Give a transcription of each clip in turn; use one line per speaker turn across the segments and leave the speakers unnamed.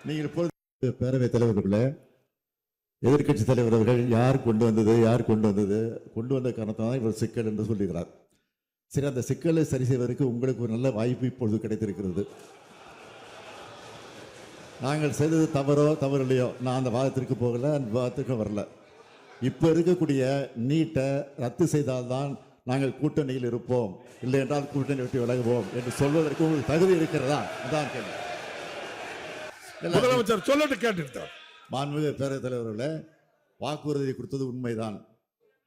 நீங்கள் இப்பொழுது பேரவைத் தலைவர்களே, எதிர்க்கட்சி தலைவர் அவர்கள் யார் கொண்டு வந்த காரணத்தான் இவர் சிக்கல் என்று சொல்லுகிறார். சரி, அந்த சிக்கலை சரி செய்வதற்கு உங்களுக்கு ஒரு நல்ல வாய்ப்பு இப்பொழுது கிடைத்திருக்கிறது. நாங்கள் செய்தது தவறு இல்லையோ, நான் அந்த வாதத்திற்கு போகல, அந்த வாதத்திற்கு வரல. இப்போ இருக்கக்கூடிய நீட்டை ரத்து செய்தால்தான் நாங்கள் கூட்டணியில் இருப்போம், இல்லை என்றால் கூட்டணி விட்டு விலகுவோம் என்று சொல்வதற்கு உங்களுக்கு தகுதி இருக்கிறதா? அதான் கேள்வி.
முதலமைச்சர் சொல்லட்டு கேட்டுட்டார்.
மாண்புமிகு பேரவைத் தலைவர்களே, வாக்குறுதி கொடுத்தது உண்மைதான்,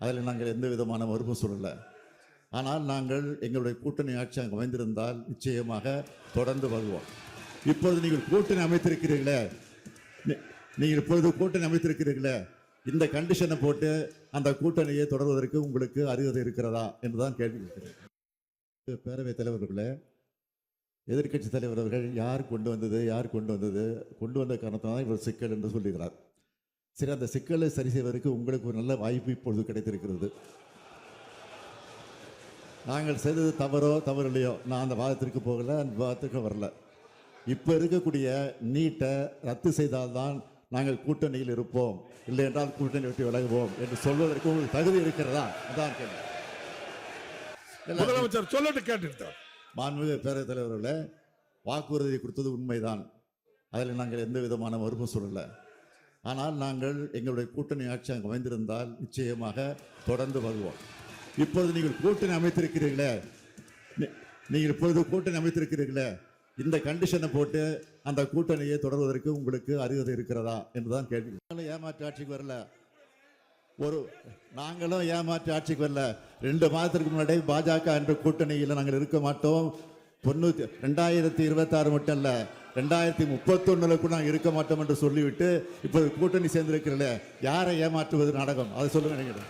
அதில் நாங்கள் எந்த விதமான மறுப்பும் சொல்லலை. ஆனால் நாங்கள் எங்களுடைய கூட்டணி ஆட்சி அங்கே அமைந்திருந்தால் நிச்சயமாக தொடர்ந்து வருவோம். இப்பொழுது நீங்கள் கூட்டணி அமைத்திருக்கிறீர்களே, இந்த கண்டிஷனை போட்டு அந்த கூட்டணியை தொடர்வதற்கு உங்களுக்கு அருகதை இருக்கிறதா என்றுதான் கேள்வி இருக்கிறேன். பேரவைத் தலைவர்களே, எதிர்க்கட்சி தலைவர் அவர்கள் யார் கொண்டு வந்த காரணத்தான் இவர் சிக்கல் என்று சொல்லுகிறார். சரி, அந்த சிக்கலை சரி செய்வதற்கு உங்களுக்கு ஒரு நல்ல வாய்ப்பு இப்பொழுது கிடைத்திருக்கிறது. நாங்கள் செய்தது தவறு இல்லையோ, நான் அந்த வாதத்திற்கு போகல, அந்த வாதத்திற்கு வரல. இப்போ இருக்கக்கூடிய நீட்டை ரத்து செய்தால்தான் நாங்கள் கூட்டணியில் இருப்போம், இல்லை என்றால் கூட்டணி விட்டு விலகுவோம் என்று சொல்வதற்கு உங்களுக்கு தகுதி இருக்கிறதா? அதான் கேள்வி.
முதலமைச்சர் சொல்லட்டு கேட்டுட்டார்.
மாண்புமிகு பேரவைத் தலைவர்களே, வாக்குறுதி கொடுத்தது உண்மைதான், அதில் நாங்கள் எந்த விதமான மறுப்பும் சொல்லலை. ஆனால் நாங்கள் எங்களுடைய கூட்டணி ஆட்சி அங்கே அமைந்திருந்தால் நிச்சயமாக தொடர்ந்து வருவோம். இப்பொழுது நீங்கள் கூட்டணி அமைத்திருக்கிறீர்களே, இந்த கண்டிஷனை போட்டு அந்த கூட்டணியை தொடர்வதற்கு உங்களுக்கு அருகதை இருக்கிறதா என்றுதான் கேள்வி. ஏமாற்று ஆட்சிக்கு வரல, நாங்களும் ஏமாற்று ஆட்சிக்கு வரல. 2 மாதத்திற்கு முன்னாடி பாஜக என்ற கூட்டணியில் நாங்கள் இருக்க மாட்டோம். 2026 மட்டும் இல்ல, 2031 கூட நாங்கள் இருக்க மாட்டோம் என்று சொல்லிவிட்டு இப்போது கூட்டணி சேர்ந்திருக்கிறீர்களே, யாரை ஏமாற்றுவது நாடகம்? அதை சொல்லுங்க.